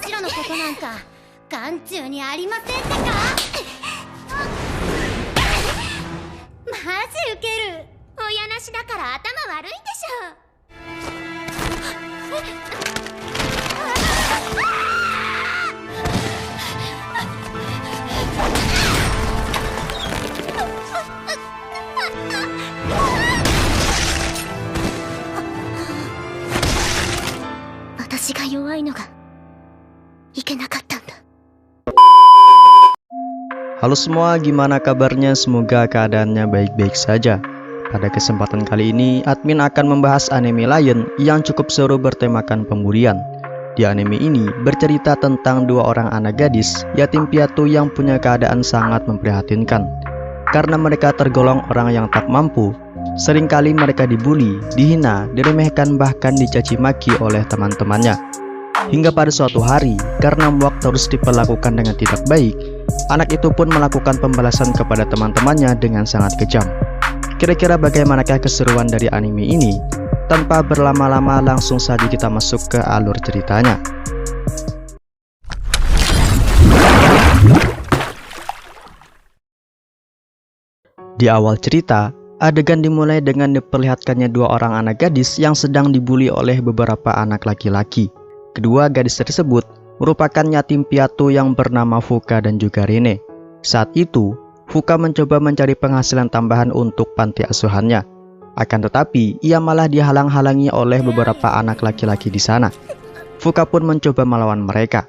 しらのことなんか眼中にありませんってか。マジウケる。親なしだから頭悪いんでしょ。私が弱いのがいけなかったんだ。 Halo semua, gimana kabarnya? Semoga keadaannya baik-baik saja. Pada kesempatan kali ini, admin akan membahas anime Lion yang cukup seru bertemakan pembulian. Di anime ini bercerita tentang dua orang anak gadis yatim piatu yang punya keadaan sangat memprihatinkan. Karena mereka tergolong orang yang tak mampu, seringkali mereka dibully, dihina, diremehkan, bahkan dicaci maki oleh teman-temannya. Hingga pada suatu hari, karena muak terus diperlakukan dengan tidak baik, anak itu pun melakukan pembalasan kepada teman-temannya dengan sangat kejam. Kira-kira bagaimanakah keseruan dari anime ini? Tanpa berlama-lama, langsung saja kita masuk ke alur ceritanya. Di awal cerita, adegan dimulai dengan diperlihatkannya dua orang anak gadis yang sedang dibully oleh beberapa anak laki-laki. Kedua gadis tersebut merupakan yatim piatu yang bernama Fuka dan juga Rene. Saat itu, Fuka mencoba mencari penghasilan tambahan untuk panti asuhannya. Akan tetapi, ia malah dihalang-halangi oleh beberapa anak laki-laki di sana. Fuka pun mencoba melawan mereka.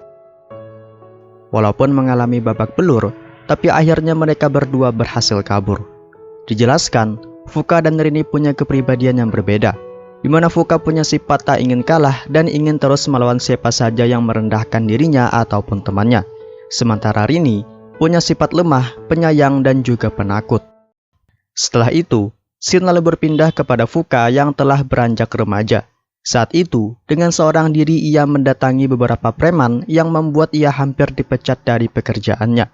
Walaupun mengalami babak belur, tapi akhirnya mereka berdua berhasil kabur. Dijelaskan, Fuka dan Rene punya kepribadian yang berbeda, di mana Fuka punya sifat tak ingin kalah dan ingin terus melawan siapa saja yang merendahkan dirinya ataupun temannya. Sementara Rini punya sifat lemah, penyayang, dan juga penakut. Setelah itu, scene lalu berpindah kepada Fuka yang telah beranjak remaja. Saat itu, dengan seorang diri ia mendatangi beberapa preman yang membuat ia hampir dipecat dari pekerjaannya.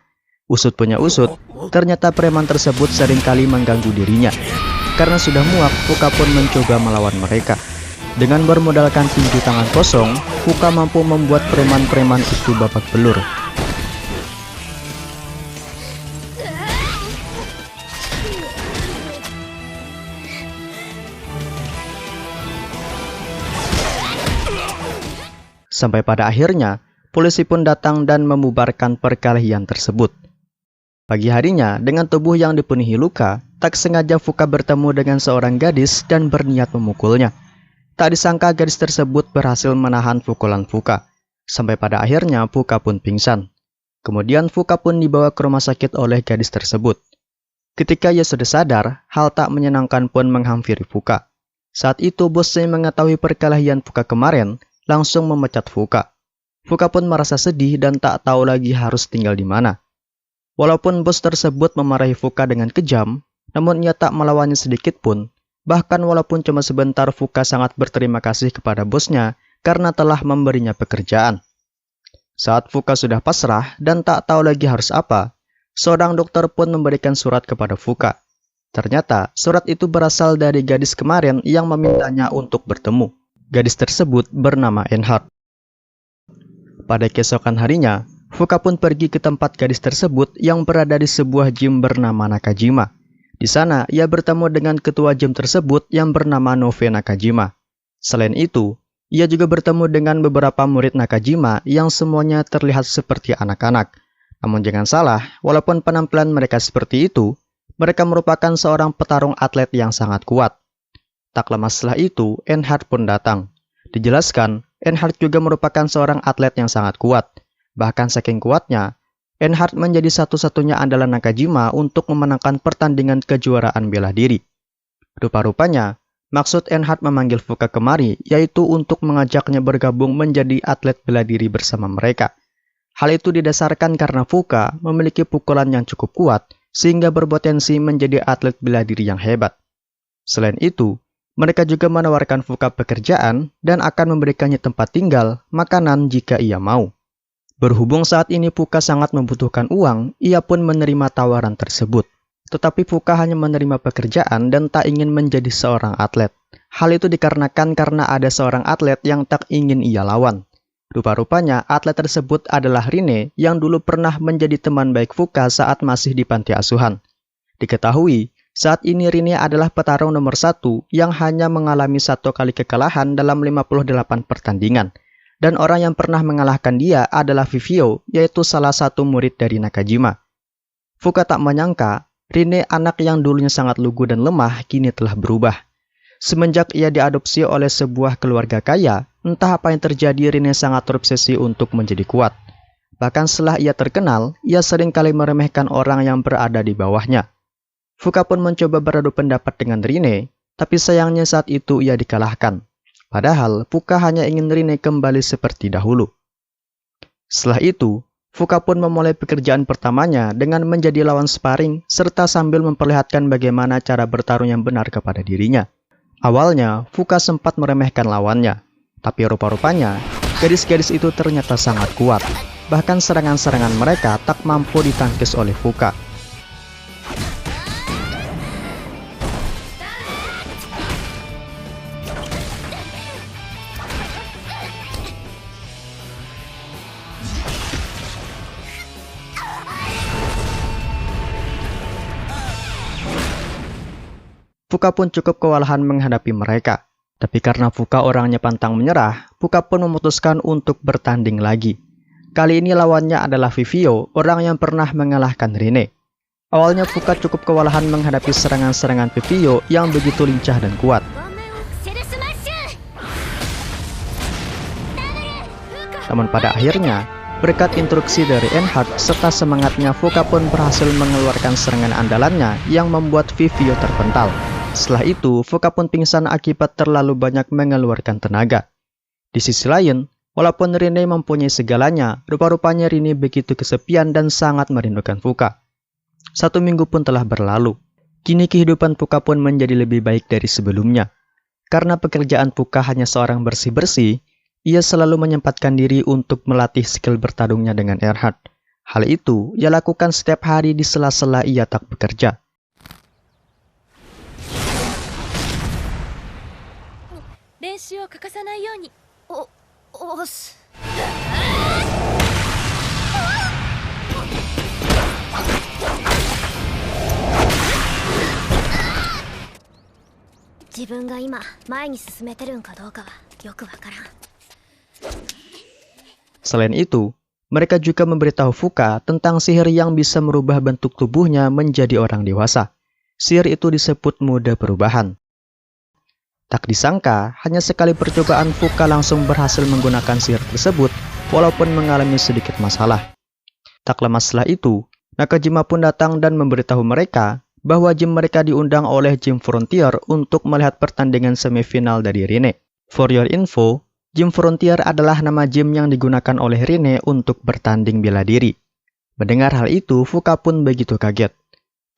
Usut punya usut, ternyata preman tersebut seringkali mengganggu dirinya. Karena sudah muak, Fuka pun mencoba melawan mereka. Dengan bermodalkan tinju tangan kosong, Fuka mampu membuat preman-preman itu babak belur. Sampai pada akhirnya, polisi pun datang dan membubarkan perkelahian tersebut. Pagi harinya, dengan tubuh yang dipenuhi luka, tak sengaja Fuka bertemu dengan seorang gadis dan berniat memukulnya. Tak disangka gadis tersebut berhasil menahan pukulan Fuka. Sampai pada akhirnya Fuka pun pingsan. Kemudian Fuka pun dibawa ke rumah sakit oleh gadis tersebut. Ketika ia sudah sadar, hal tak menyenangkan pun menghampiri Fuka. Saat itu bosnya mengetahui perkelahian Fuka kemarin, langsung memecat Fuka. Fuka pun merasa sedih dan tak tahu lagi harus tinggal di mana. Walaupun bos tersebut memarahi Fuka dengan kejam, namun ia tak melawannya sedikit pun. Bahkan walaupun cuma sebentar, Fuka sangat berterima kasih kepada bosnya karena telah memberinya pekerjaan. Saat Fuka sudah pasrah dan tak tahu lagi harus apa, seorang dokter pun memberikan surat kepada Fuka. Ternyata surat itu berasal dari gadis kemarin yang memintanya untuk bertemu. Gadis tersebut bernama Enhard. Pada keesokan harinya, Fuka pun pergi ke tempat gadis tersebut yang berada di sebuah gym bernama Nakajima. Di sana, ia bertemu dengan ketua gym tersebut yang bernama Nove Nakajima. Selain itu, ia juga bertemu dengan beberapa murid Nakajima yang semuanya terlihat seperti anak-anak. Namun jangan salah, walaupun penampilan mereka seperti itu, mereka merupakan seorang petarung atlet yang sangat kuat. Tak lama setelah itu, Enhard pun datang. Dijelaskan, Enhard juga merupakan seorang atlet yang sangat kuat. Bahkan saking kuatnya, Enhard menjadi satu-satunya andalan Nakajima untuk memenangkan pertandingan kejuaraan bela diri. Rupa-rupanya, maksud Enhard memanggil Fuka kemari yaitu untuk mengajaknya bergabung menjadi atlet bela diri bersama mereka. Hal itu didasarkan karena Fuka memiliki pukulan yang cukup kuat sehingga berpotensi menjadi atlet bela diri yang hebat. Selain itu, mereka juga menawarkan Fuka pekerjaan dan akan memberikannya tempat tinggal, makanan jika ia mau. Berhubung saat ini Fuka sangat membutuhkan uang, ia pun menerima tawaran tersebut. Tetapi Fuka hanya menerima pekerjaan dan tak ingin menjadi seorang atlet. Hal itu dikarenakan karena ada seorang atlet yang tak ingin ia lawan. Rupa-rupanya atlet tersebut adalah Rine yang dulu pernah menjadi teman baik Fuka saat masih di panti asuhan. Diketahui, saat ini Rine adalah petarung nomor 1 yang hanya mengalami 1 kali kekalahan dalam 58 pertandingan. Dan orang yang pernah mengalahkan dia adalah Vivio, yaitu salah satu murid dari Nakajima. Fuka tak menyangka, Rine anak yang dulunya sangat lugu dan lemah kini telah berubah. Semenjak ia diadopsi oleh sebuah keluarga kaya, entah apa yang terjadi, Rine sangat terobsesi untuk menjadi kuat. Bahkan setelah ia terkenal, ia seringkali meremehkan orang yang berada di bawahnya. Fuka pun mencoba beradu pendapat dengan Rine, tapi sayangnya saat itu ia dikalahkan. Padahal Fuka hanya ingin Rine kembali seperti dahulu. Setelah itu, Fuka pun memulai pekerjaan pertamanya dengan menjadi lawan sparring serta sambil memperlihatkan bagaimana cara bertarung yang benar kepada dirinya. Awalnya, Fuka sempat meremehkan lawannya, tapi rupa-rupanya gadis-gadis itu ternyata sangat kuat. Bahkan serangan-serangan mereka tak mampu ditangkis oleh Fuka. Fuka pun cukup kewalahan menghadapi mereka. Tapi karena Fuka orangnya pantang menyerah, Fuka pun memutuskan untuk bertanding lagi. Kali ini lawannya adalah Vivio, orang yang pernah mengalahkan Rine. Awalnya Fuka cukup kewalahan menghadapi serangan-serangan Vivio yang begitu lincah dan kuat. Namun pada akhirnya, berkat instruksi dari Enhart serta semangatnya, Fuka pun berhasil mengeluarkan serangan andalannya yang membuat Vivio terpental. Setelah itu, Fuka pun pingsan akibat terlalu banyak mengeluarkan tenaga. Di sisi lain, walaupun Rine mempunyai segalanya, rupa-rupanya Rine begitu kesepian dan sangat merindukan Fuka. 1 minggu pun telah berlalu. Kini kehidupan Fuka pun menjadi lebih baik dari sebelumnya. Karena pekerjaan Fuka hanya seorang bersih-bersih, ia selalu menyempatkan diri untuk melatih skill bertarungnya dengan Enhart. Hal itu ia lakukan setiap hari di sela-sela ia tak bekerja. Selain itu, mereka juga memberitahu Fuka tentang sihir yang bisa merubah bentuk tubuhnya menjadi orang dewasa. Sihir itu disebut muda perubahan. Tak disangka, hanya sekali percobaan Fuka langsung berhasil menggunakan sihir tersebut, walaupun mengalami sedikit masalah. Tak lama setelah itu, Nakajima pun datang dan memberitahu mereka bahwa gym mereka diundang oleh Gym Frontier untuk melihat pertandingan semifinal dari Rine. For your info, Gym Frontier adalah nama gym yang digunakan oleh Rine untuk bertanding bela diri. Mendengar hal itu, Fuka pun begitu kaget.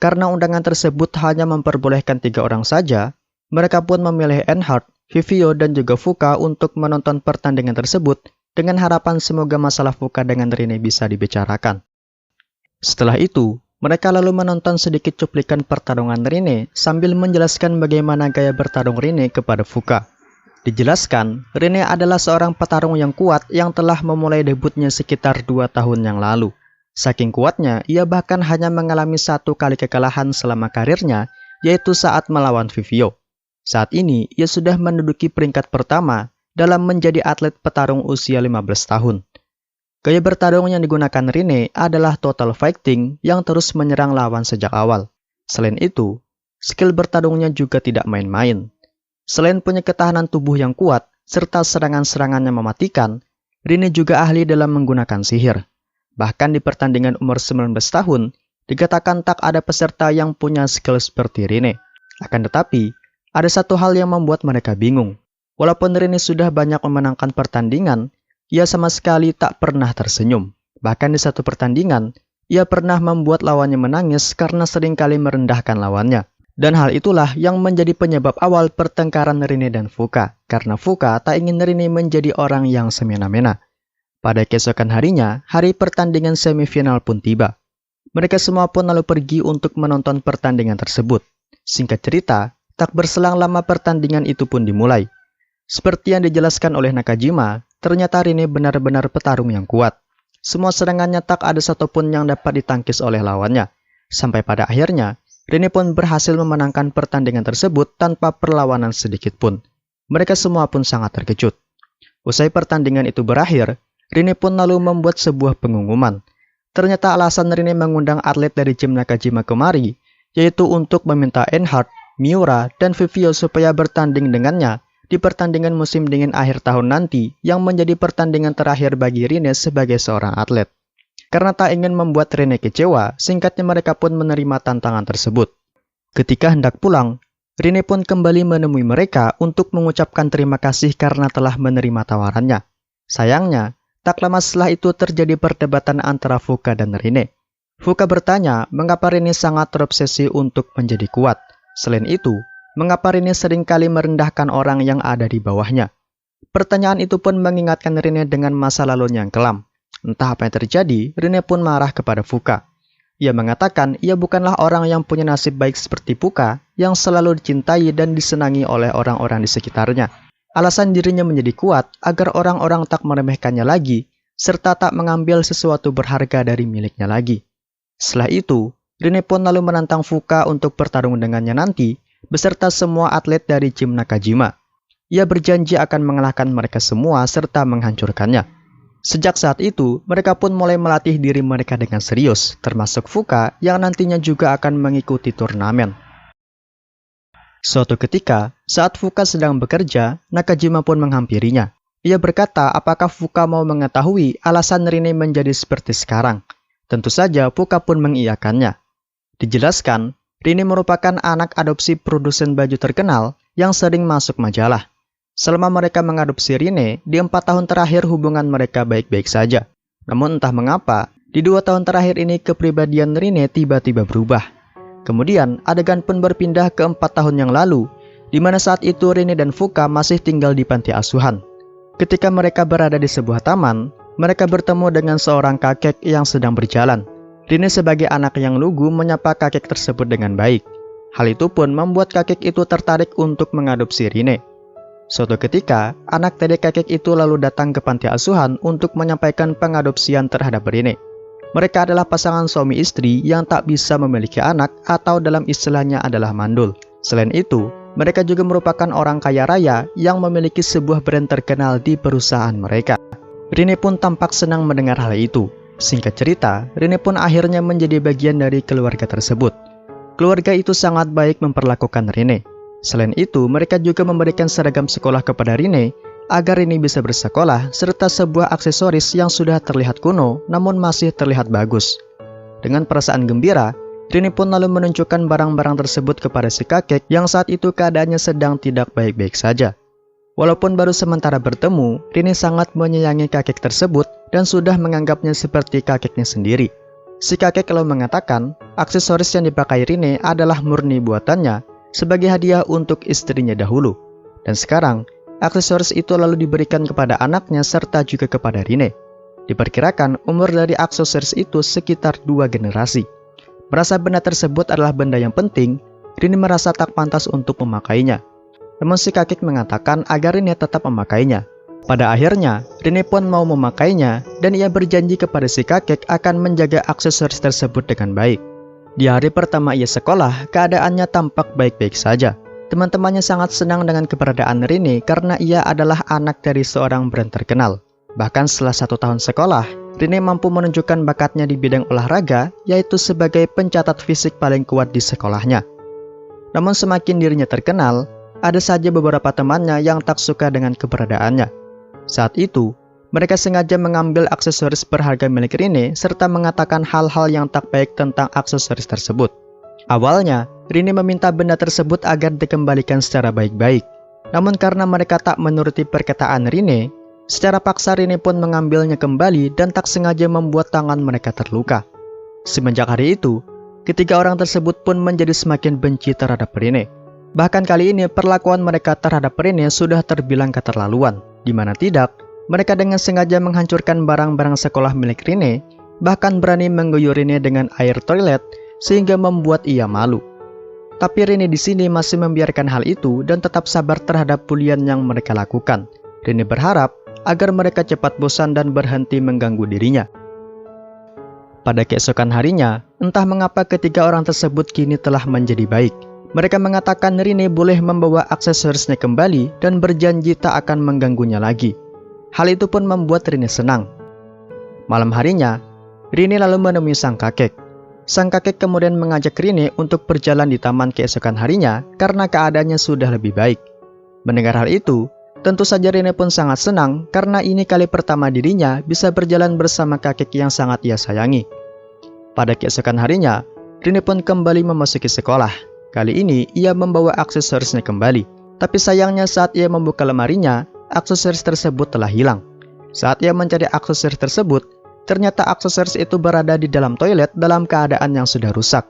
Karena undangan tersebut hanya memperbolehkan 3 orang saja, mereka pun memilih Enhart, Vivio, dan juga Fuka untuk menonton pertandingan tersebut dengan harapan semoga masalah Fuka dengan Rine bisa dibicarakan. Setelah itu, mereka lalu menonton sedikit cuplikan pertarungan Rine sambil menjelaskan bagaimana gaya bertarung Rine kepada Fuka. Dijelaskan, Rine adalah seorang petarung yang kuat yang telah memulai debutnya sekitar 2 tahun yang lalu. Saking kuatnya, ia bahkan hanya mengalami 1 kali kekalahan selama karirnya, yaitu saat melawan Vivio. Saat ini, ia sudah menduduki peringkat pertama dalam menjadi atlet petarung usia 15 tahun. Gaya bertarung yang digunakan Rine adalah total fighting yang terus menyerang lawan sejak awal. Selain itu, skill bertarungnya juga tidak main-main. Selain punya ketahanan tubuh yang kuat serta serangan-serangan yang mematikan, Rine juga ahli dalam menggunakan sihir. Bahkan di pertandingan umur 19 tahun, dikatakan tak ada peserta yang punya skill seperti Rine. Akan tetapi, ada satu hal yang membuat mereka bingung. Walaupun Rine sudah banyak memenangkan pertandingan, ia sama sekali tak pernah tersenyum. Bahkan di satu pertandingan, ia pernah membuat lawannya menangis karena seringkali merendahkan lawannya. Dan hal itulah yang menjadi penyebab awal pertengkaran Rine dan Fuka, karena Fuka tak ingin Rine menjadi orang yang semena-mena. Pada keesokan harinya, hari pertandingan semifinal pun tiba. Mereka semua pun lalu pergi untuk menonton pertandingan tersebut. Singkat cerita, tak berselang lama pertandingan itu pun dimulai. Seperti yang dijelaskan oleh Nakajima, ternyata Rene benar-benar petarung yang kuat. Semua serangannya tak ada satupun yang dapat ditangkis oleh lawannya. Sampai pada akhirnya, Rene pun berhasil memenangkan pertandingan tersebut tanpa perlawanan sedikit pun. Mereka semua pun sangat terkejut. Usai pertandingan itu berakhir, Rene pun lalu membuat sebuah pengumuman. Ternyata alasan Rene mengundang atlet dari Gym Nakajima kemari, yaitu untuk meminta Einhard, Miura, dan Vivio supaya bertanding dengannya di pertandingan musim dingin akhir tahun nanti yang menjadi pertandingan terakhir bagi Rene sebagai seorang atlet. Karena tak ingin membuat Rene kecewa, singkatnya mereka pun menerima tantangan tersebut. Ketika hendak pulang, Rene pun kembali menemui mereka untuk mengucapkan terima kasih karena telah menerima tawarannya. Sayangnya, tak lama setelah itu terjadi perdebatan antara Fuka dan Rene. Fuka bertanya mengapa Rene sangat terobsesi untuk menjadi kuat. Selain itu, mengapa Rene seringkali merendahkan orang yang ada di bawahnya? Pertanyaan itu pun mengingatkan Rene dengan masa lalunya yang kelam. Entah apa yang terjadi, Rene pun marah kepada Fuka. Ia mengatakan ia bukanlah orang yang punya nasib baik seperti Fuka, yang selalu dicintai dan disenangi oleh orang-orang di sekitarnya. Alasan dirinya menjadi kuat agar orang-orang tak meremehkannya lagi, serta tak mengambil sesuatu berharga dari miliknya lagi. Setelah itu, Rene pun lalu menantang Fuka untuk bertarung dengannya nanti, beserta semua atlet dari Gym Nakajima. Ia berjanji akan mengalahkan mereka semua serta menghancurkannya. Sejak saat itu, mereka pun mulai melatih diri mereka dengan serius, termasuk Fuka yang nantinya juga akan mengikuti turnamen. Suatu ketika, saat Fuka sedang bekerja, Nakajima pun menghampirinya. Ia berkata apakah Fuka mau mengetahui alasan Rene menjadi seperti sekarang. Tentu saja Fuka pun mengiyakannya. Dijelaskan, Rene merupakan anak adopsi produsen baju terkenal yang sering masuk majalah. Selama mereka mengadopsi Rene, di 4 tahun terakhir hubungan mereka baik-baik saja. Namun entah mengapa, di 2 tahun terakhir ini kepribadian Rene tiba-tiba berubah. Kemudian, adegan pun berpindah ke 4 tahun yang lalu, di mana saat itu Rene dan Fuka masih tinggal di panti asuhan. Ketika mereka berada di sebuah taman, mereka bertemu dengan seorang kakek yang sedang berjalan. Rene sebagai anak yang lugu menyapa kakek tersebut dengan baik. Hal itu pun membuat kakek itu tertarik untuk mengadopsi Rene. Suatu ketika, anak tiri kakek itu lalu datang ke panti asuhan untuk menyampaikan pengadopsian terhadap Rene. Mereka adalah pasangan suami istri yang tak bisa memiliki anak atau dalam istilahnya adalah mandul. Selain itu, mereka juga merupakan orang kaya raya yang memiliki sebuah brand terkenal di perusahaan mereka. Rene pun tampak senang mendengar hal itu. Singkat cerita, Rene pun akhirnya menjadi bagian dari keluarga tersebut. Keluarga itu sangat baik memperlakukan Rene. Selain itu, mereka juga memberikan seragam sekolah kepada Rene agar Rene bisa bersekolah, serta sebuah aksesoris yang sudah terlihat kuno namun masih terlihat bagus. Dengan perasaan gembira, Rene pun lalu menunjukkan barang-barang tersebut kepada si kakek yang saat itu keadaannya sedang tidak baik-baik saja. Walaupun baru sementara bertemu, Rene sangat menyayangi kakek tersebut dan sudah menganggapnya seperti kakeknya sendiri. Si kakek lalu mengatakan, aksesoris yang dipakai Rene adalah murni buatannya sebagai hadiah untuk istrinya dahulu. Dan sekarang, aksesoris itu lalu diberikan kepada anaknya serta juga kepada Rene. Diperkirakan umur dari aksesoris itu sekitar 2 generasi. Merasa benda tersebut adalah benda yang penting, Rene merasa tak pantas untuk memakainya. Namun si kakek mengatakan agar Rene tetap memakainya. Pada akhirnya, Rene pun mau memakainya dan ia berjanji kepada si kakek akan menjaga aksesoris tersebut dengan baik. Di hari pertama ia sekolah, keadaannya tampak baik-baik saja. Teman-temannya sangat senang dengan keberadaan Rene karena ia adalah anak dari seorang brand terkenal. Bahkan setelah 1 tahun sekolah, Rene mampu menunjukkan bakatnya di bidang olahraga, yaitu sebagai pencatat fisik paling kuat di sekolahnya. Namun semakin dirinya terkenal, ada saja beberapa temannya yang tak suka dengan keberadaannya. Saat itu, mereka sengaja mengambil aksesoris berharga milik Rene serta mengatakan hal-hal yang tak baik tentang aksesoris tersebut. Awalnya, Rene meminta benda tersebut agar dikembalikan secara baik-baik. Namun karena mereka tak menuruti perkataan Rene, secara paksa Rene pun mengambilnya kembali dan tak sengaja membuat tangan mereka terluka. Semenjak hari itu, ketiga orang tersebut pun menjadi semakin benci terhadap Rene. Bahkan kali ini perlakuan mereka terhadap Rene sudah terbilang keterlaluan, di mana tidak, mereka dengan sengaja menghancurkan barang-barang sekolah milik Rene, bahkan berani mengguyur Rene dengan air toilet sehingga membuat ia malu. Tapi Rene di sini masih membiarkan hal itu dan tetap sabar terhadap bulian yang mereka lakukan. Rene berharap agar mereka cepat bosan dan berhenti mengganggu dirinya. Pada keesokan harinya, entah mengapa ketiga orang tersebut kini telah menjadi baik. Mereka mengatakan Rin boleh membawa aksesorisnya kembali dan berjanji tak akan mengganggunya lagi. Hal itu pun membuat Rin senang. Malam harinya, Rin lalu menemui sang kakek. Sang kakek kemudian mengajak Rin untuk berjalan di taman keesokan harinya karena keadaannya sudah lebih baik. Mendengar hal itu, tentu saja Rin pun sangat senang karena ini kali pertama dirinya bisa berjalan bersama kakek yang sangat ia sayangi. Pada keesokan harinya, Rin pun kembali memasuki sekolah. Kali ini ia membawa aksesorisnya kembali. Tapi sayangnya saat ia membuka lemarinya, aksesoris tersebut telah hilang. Saat ia mencari aksesoris tersebut, ternyata aksesoris itu berada di dalam toilet dalam keadaan yang sudah rusak.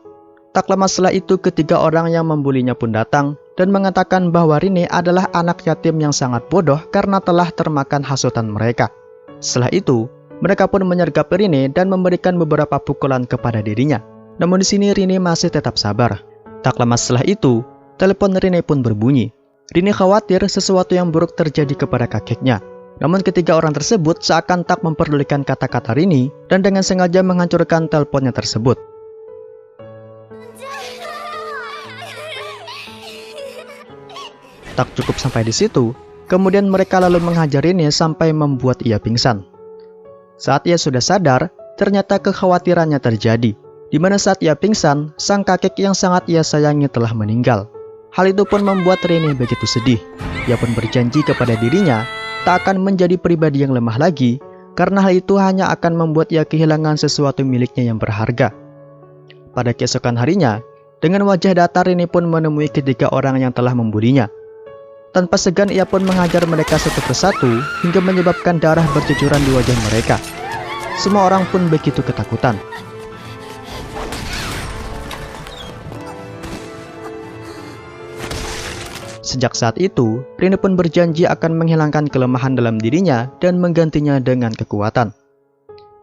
Tak lama setelah itu ketiga orang yang membulinya pun datang dan mengatakan bahwa Rin adalah anak yatim yang sangat bodoh karena telah termakan hasutan mereka. Setelah itu, mereka pun menyergap Rin dan memberikan beberapa pukulan kepada dirinya. Namun di sini Rin masih tetap sabar. Tak lama setelah itu, telepon Rin pun berbunyi. Rin khawatir sesuatu yang buruk terjadi kepada kakeknya. Namun ketiga orang tersebut seakan tak memperdulikan kata-kata Rin dan dengan sengaja menghancurkan teleponnya tersebut. Tak cukup sampai di situ, kemudian mereka lalu menghajar Rin sampai membuat ia pingsan. Saat ia sudah sadar, ternyata kekhawatirannya terjadi, di mana saat ia pingsan, sang kakek yang sangat ia sayangi telah meninggal. Hal itu pun membuat Rin begitu sedih. Ia pun berjanji kepada dirinya tak akan menjadi pribadi yang lemah lagi, karena hal itu hanya akan membuat ia kehilangan sesuatu miliknya yang berharga. Pada keesokan harinya, dengan wajah datar Rin pun menemui ketiga orang yang telah membulinya. Tanpa segan ia pun menghajar mereka satu persatu hingga menyebabkan darah bercucuran di wajah mereka. Semua orang pun begitu ketakutan. Sejak saat itu, Rin pun berjanji akan menghilangkan kelemahan dalam dirinya dan menggantinya dengan kekuatan.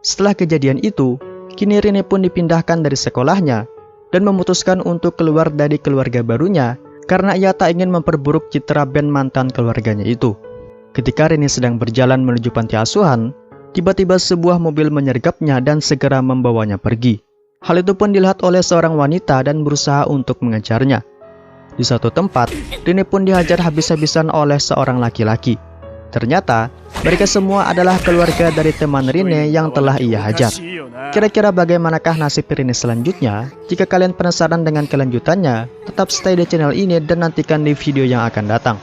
Setelah kejadian itu, kini Rin pun dipindahkan dari sekolahnya dan memutuskan untuk keluar dari keluarga barunya karena ia tak ingin memperburuk citra band mantan keluarganya itu. Ketika Rin sedang berjalan menuju panti asuhan, tiba-tiba sebuah mobil menyergapnya dan segera membawanya pergi. Hal itu pun dilihat oleh seorang wanita dan berusaha untuk mengejarnya. Di suatu tempat, Rin pun dihajar habis-habisan oleh seorang laki-laki. Ternyata, mereka semua adalah keluarga dari teman Rin yang telah ia hajar. Kira-kira bagaimanakah nasib Rin selanjutnya? Jika kalian penasaran dengan kelanjutannya, tetap stay di channel ini dan nantikan di video yang akan datang.